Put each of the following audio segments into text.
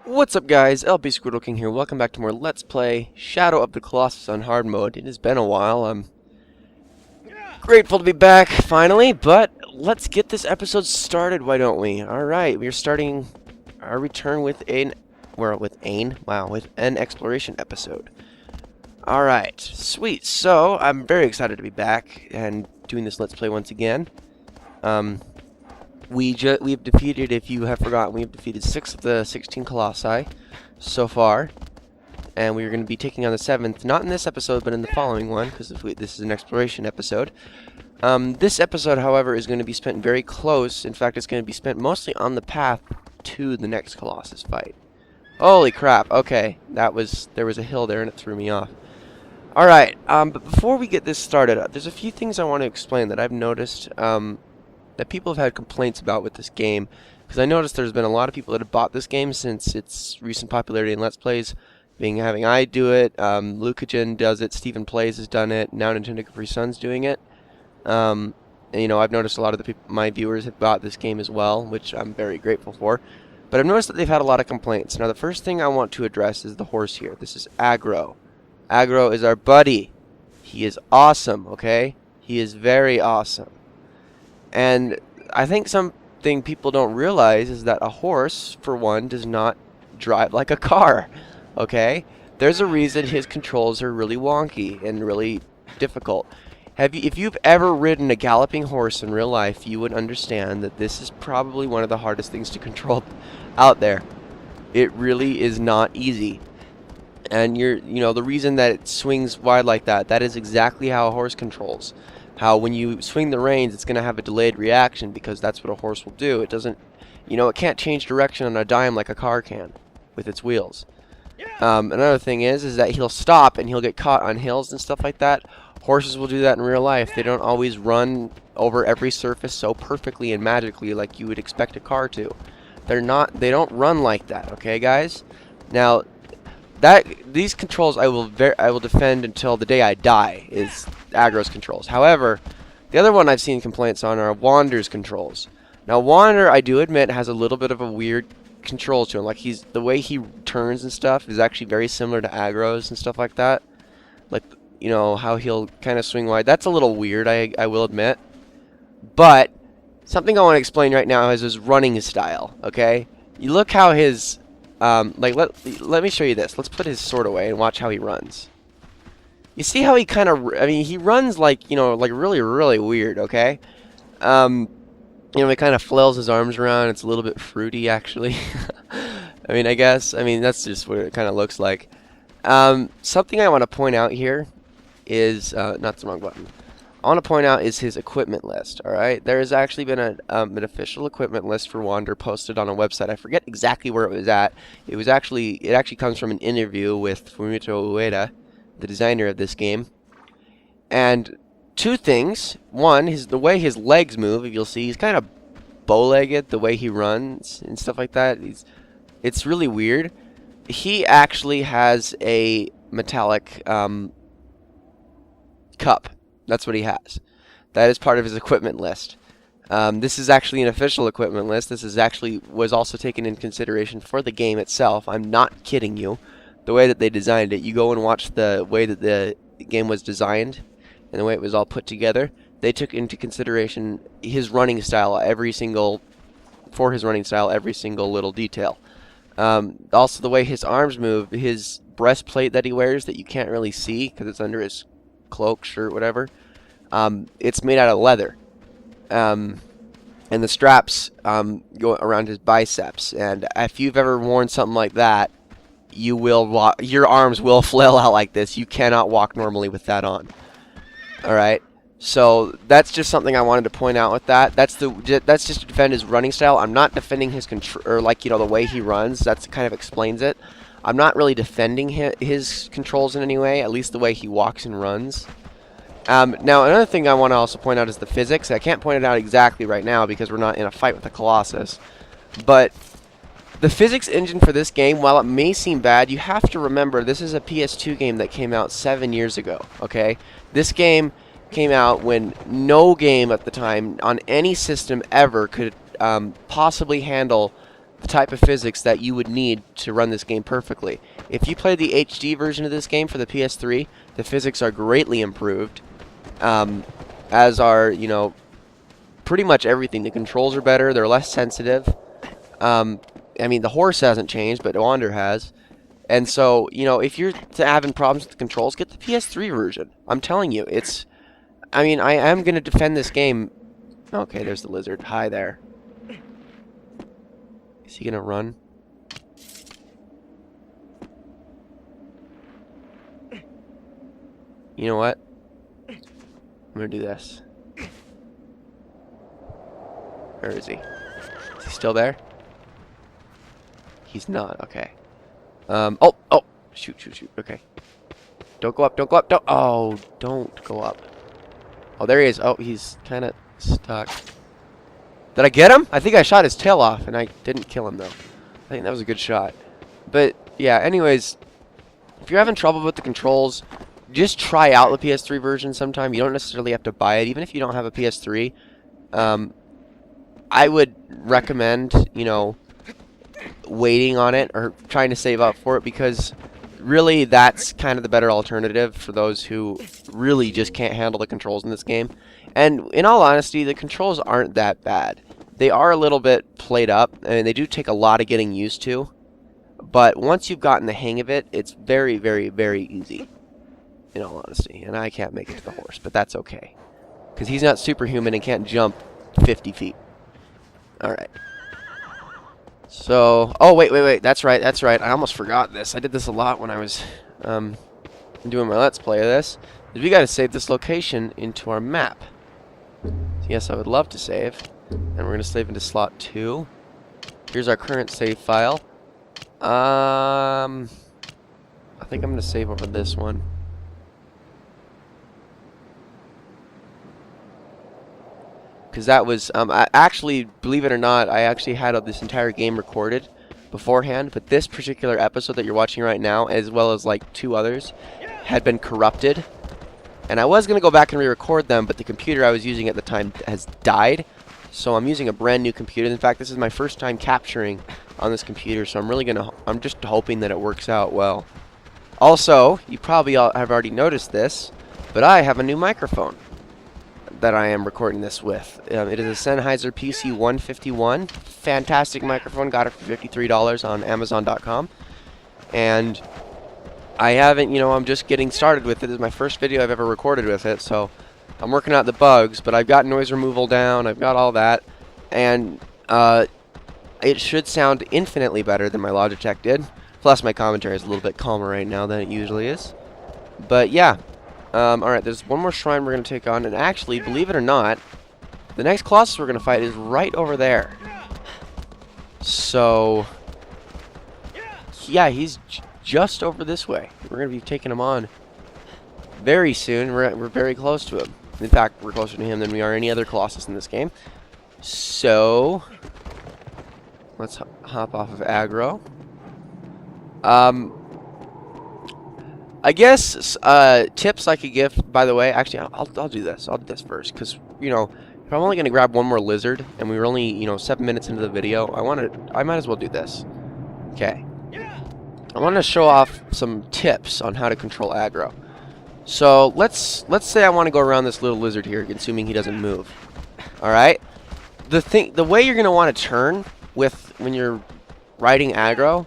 What's up guys, LP Squirtle King here. Welcome back to more Let's Play Shadow of the Colossus on hard mode. It has been a while. I'm grateful to be back finally, but let's get this episode started, why don't we? Alright, we are starting our return with an exploration episode. Alright, sweet. So, I'm very excited to be back and doing this Let's Play once again. We've defeated, if you have forgotten, we've defeated 6 of the 16 Colossi so far. And we're going to be taking on the 7th, not in this episode, but in the following one, because this is an exploration episode. This episode, however, is going to be spent very close. In fact, it's going to be spent mostly on the path to the next Colossus fight. Holy crap, okay. There was a hill there and it threw me off. Alright, but before we get this started, there's a few things I want to explain that I've noticed, that people have had complaints about with this game, because I noticed there's been a lot of people that have bought this game since its recent popularity in Let's Plays, having I do it, Lucagen does it, Stephen Plays has done it, now Nintendo Capri Sun's doing it. And, you know, I've noticed a lot of the my viewers have bought this game as well, which I'm very grateful for. But I've noticed that they've had a lot of complaints. Now, the first thing I want to address is the horse here. This is Aggro. Aggro is our buddy. He is awesome, okay? He is very awesome. And I think something people don't realize is that a horse, for one, does not drive like a car, okay? There's a reason his controls are really wonky and really difficult. If you've ever ridden a galloping horse in real life, you would understand that this is probably one of the hardest things to control out there. It really is not easy. And the reason that it swings wide like that is exactly how a horse controls. How when you swing the reins, it's going to have a delayed reaction because that's what a horse will do. It doesn't, it can't change direction on a dime like a car can with its wheels. Another thing is that he'll stop and he'll get caught on hills and stuff like that. Horses will do that in real life. They don't always run over every surface so perfectly and magically like you would expect a car to. They don't run like that, okay, guys? Now, these controls I will defend until the day I die is Aggro's controls. However, the other one I've seen complaints on are Wander's controls. Now Wander, I do admit, has a little bit of a weird control to him. Like the way he turns and stuff is actually very similar to Aggro's and stuff like that. Like, how he'll kind of swing wide. That's a little weird, I will admit. But something I want to explain right now is his running style, okay? You look how his let me show you this. Let's put his sword away and watch how he runs. You see how he kind of, he runs like, like really, really weird, okay? He kind of flails his arms around. It's a little bit fruity, actually. I guess. That's just what it kind of looks like. Something I want to point out here is, not the wrong button. I want to point out is his equipment list, alright? There has actually been an official equipment list for Wander posted on a website. I forget exactly where it was at. It actually comes from an interview with Fumito Ueda, the designer of this game. And two things. One, the way his legs move, if you'll see, he's kind of bow-legged, the way he runs and stuff like that. It's really weird. He actually has a metallic cup. That's what he has. That is part of his equipment list. This is actually an official equipment list. This was also taken in consideration for the game itself. I'm not kidding you. The way that they designed it, you go and watch the way that the game was designed and the way it was all put together. They took into consideration his running style, every single little detail. Also, the way his arms move, his breastplate that he wears that you can't really see because it's under his cloak, shirt, whatever. It's made out of leather. And the straps go around his biceps. And if you've ever worn something like that, your arms will flail out like this. You cannot walk normally with that on. Alright? So that's just something I wanted to point out with that. That's just to defend his running style. I'm not defending his control, or the way he runs. That kind of explains it. I'm not really defending his controls in any way, at least the way he walks and runs. Now, another thing I want to also point out is the physics. I can't point it out exactly right now because we're not in a fight with the Colossus. But the physics engine for this game, while it may seem bad, you have to remember this is a PS2 game that came out 7 years ago, okay? This game came out when no game at the time on any system ever could possibly handle the type of physics that you would need to run this game perfectly. If you play the HD version of this game for the PS3, the physics are greatly improved, as are, you know, pretty much everything. The controls are better, they're less sensitive. I mean, the horse hasn't changed, but Wander has. And so, you know, if you're having problems with the controls, get the PS3 version. I'm telling you, it's... I mean, I am going to defend this game. Okay, there's the lizard. Hi there. Is he going to run? You know what? I'm going to do this. Where is he? Is he still there? He's not. Okay. Oh! Shoot. Okay. Don't go up, don't go up, don't go up. Oh, there he is. Oh, he's kind of stuck. Did I get him? I think I shot his tail off, and I didn't kill him, though. I think that was a good shot. But, yeah, anyways, if you're having trouble with the controls, just try out the PS3 version sometime. You don't necessarily have to buy it, even if you don't have a PS3. I would recommend, you know, waiting on it or trying to save up for it, because really that's kind of the better alternative for those who really just can't handle the controls in this game. And in all honesty, the controls aren't that bad. They are a little bit played up, and they do take a lot of getting used to, but once you've gotten the hang of it, it's very, very, very easy, in all honesty. And I can't make it to the horse, but that's okay, because he's not superhuman and can't jump 50 feet. Alright. So, oh, wait, that's right, I almost forgot this. I did this a lot when I was doing my Let's Play of this. We gotta save this location into our map. So yes, I would love to save. And we're gonna save into slot 2. Here's our current save file. I think I'm gonna save over this one. Because that was, I actually, believe it or not, I actually had this entire game recorded beforehand, but this particular episode that you're watching right now, as well as like 2 others, had been corrupted. And I was going to go back and re-record them, but the computer I was using at the time has died, so I'm using a brand new computer. In fact, this is my first time capturing on this computer, so I'm just hoping that it works out well. Also, you probably all have already noticed this, but I have a new microphone that I am recording this with. It is a Sennheiser PC151. Fantastic microphone. Got it for $53 on Amazon.com. And I haven't, you know, I'm just getting started with it. This is my first video I've ever recorded with it, so I'm working out the bugs, but I've got noise removal down, I've got all that, and it should sound infinitely better than my Logitech did. Plus, my commentary is a little bit calmer right now than it usually is. But yeah. Alright, there's one more shrine we're going to take on, and actually, believe it or not, the next Colossus we're going to fight is right over there. So, yeah, he's just over this way. We're going to be taking him on very soon. We're very close to him. In fact, we're closer to him than we are any other Colossus in this game. So, let's hop off of aggro. I guess tips I could give, by the way, actually, I'll do this. I'll do this first, because, you know, if I'm only going to grab one more lizard, and we were only, you know, 7 minutes into the video, I might as well do this. Okay. I want to show off some tips on how to control aggro. So, let's say I want to go around this little lizard here, assuming he doesn't move. Alright? The way you're going to want to turn when you're riding aggro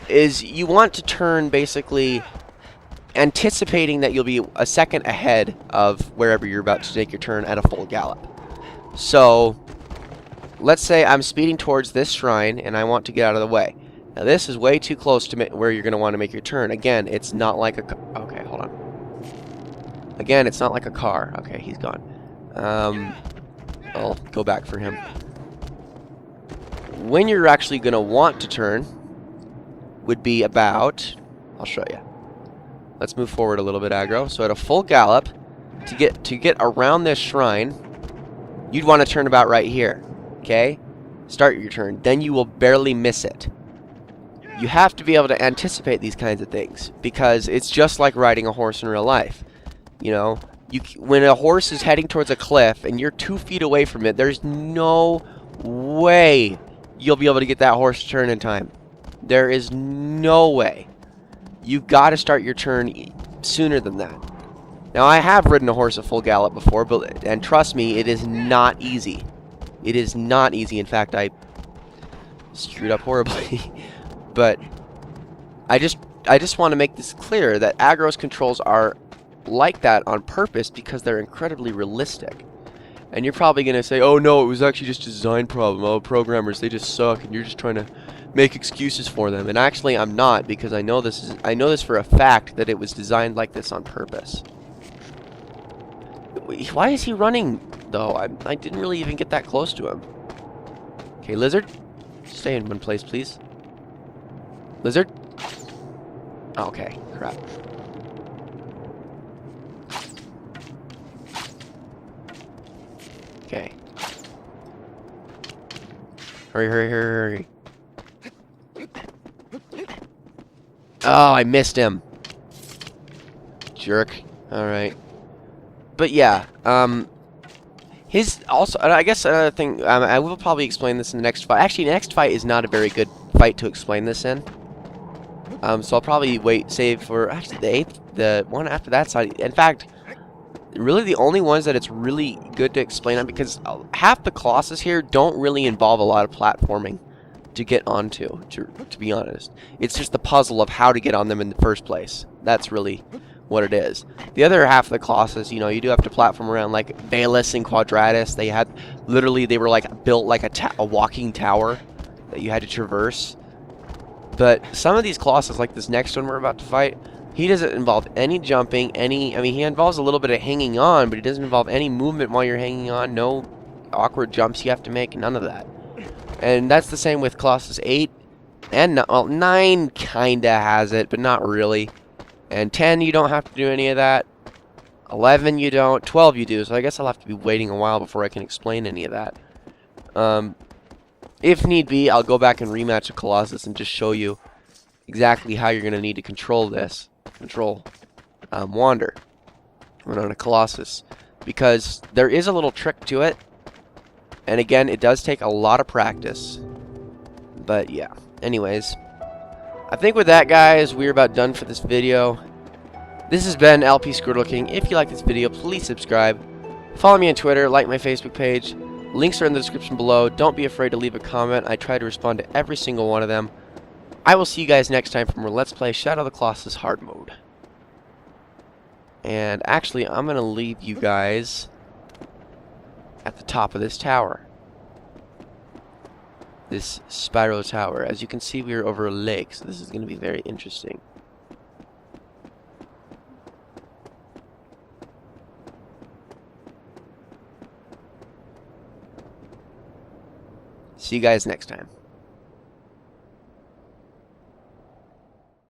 is you want to turn basically anticipating that you'll be a second ahead of wherever you're about to take your turn at a full gallop. So, let's say I'm speeding towards this shrine and I want to get out of the way. Now this is way too close to where you're going to want to make your turn. Again, it's not like a... Okay, hold on. Again, it's not like a car. Okay, he's gone. I'll go back for him. When you're actually going to want to turn would be about... I'll show you. Let's move forward a little bit, aggro. So at a full gallop, to get around this shrine, you'd want to turn about right here. Okay? Start your turn. Then you will barely miss it. You have to be able to anticipate these kinds of things, because it's just like riding a horse in real life. You know, when a horse is heading towards a cliff and you're 2 feet away from it, there's no way you'll be able to get that horse to turn in time. There is no way. You've got to start your turn sooner than that. Now, I have ridden a horse at full gallop before, and trust me, it is not easy. It is not easy. In fact, I screwed up horribly. But I just want to make this clear that Agro's controls are like that on purpose because they're incredibly realistic. And you're probably going to say, oh no, it was actually just a design problem. Oh, programmers, they just suck, and you're just trying to make excuses for them. And actually, I'm not, because I know this for a fact that it was designed like this on purpose. Why is he running, though? I didn't really even get that close to him. Okay, lizard, stay in one place, please. Lizard. Okay, crap. Okay. Hurry, hurry, hurry, hurry. Oh, I missed him. Jerk. Alright. But yeah, his also, I guess another thing, I will probably explain this in the next fight. Actually, the next fight is not a very good fight to explain this in. So I'll probably save for, actually, the one after that side. In fact, really the only ones that it's really good to explain on, because half the Colossus here don't really involve a lot of platforming to get onto, to be honest. It's just the puzzle of how to get on them in the first place. That's really what it is. The other half of the Colossus, you know, you do have to platform around, like Valus and Quadratus. They had, literally, they were like built like a walking tower that you had to traverse. But some of these Colossus, like this next one we're about to fight, he doesn't involve any jumping, I mean, he involves a little bit of hanging on, but he doesn't involve any movement while you're hanging on, no awkward jumps you have to make, none of that. And that's the same with Colossus 8, and, well, 9 kinda has it, but not really. And 10, you don't have to do any of that. 11, you don't. 12, you do, so I guess I'll have to be waiting a while before I can explain any of that. If need be, I'll go back and rematch a Colossus and just show you exactly how you're going to need to control this. Wander when on a Colossus, because there is a little trick to it, and again, it does take a lot of practice. But yeah, anyways, I think with that, guys, we're about done for this video. This has been LP Squirtle King. If you like this video, please subscribe, follow me on Twitter, like my Facebook page. Links are in the description below. Don't be afraid to leave a comment. I try to respond to every single one of them. I will see you guys next time for more Let's Play Shadow of the Colossus Hard Mode. And actually, I'm going to leave you guys at the top of this tower. This spiral tower. As you can see, we are over a lake, so this is going to be very interesting. See you guys next time.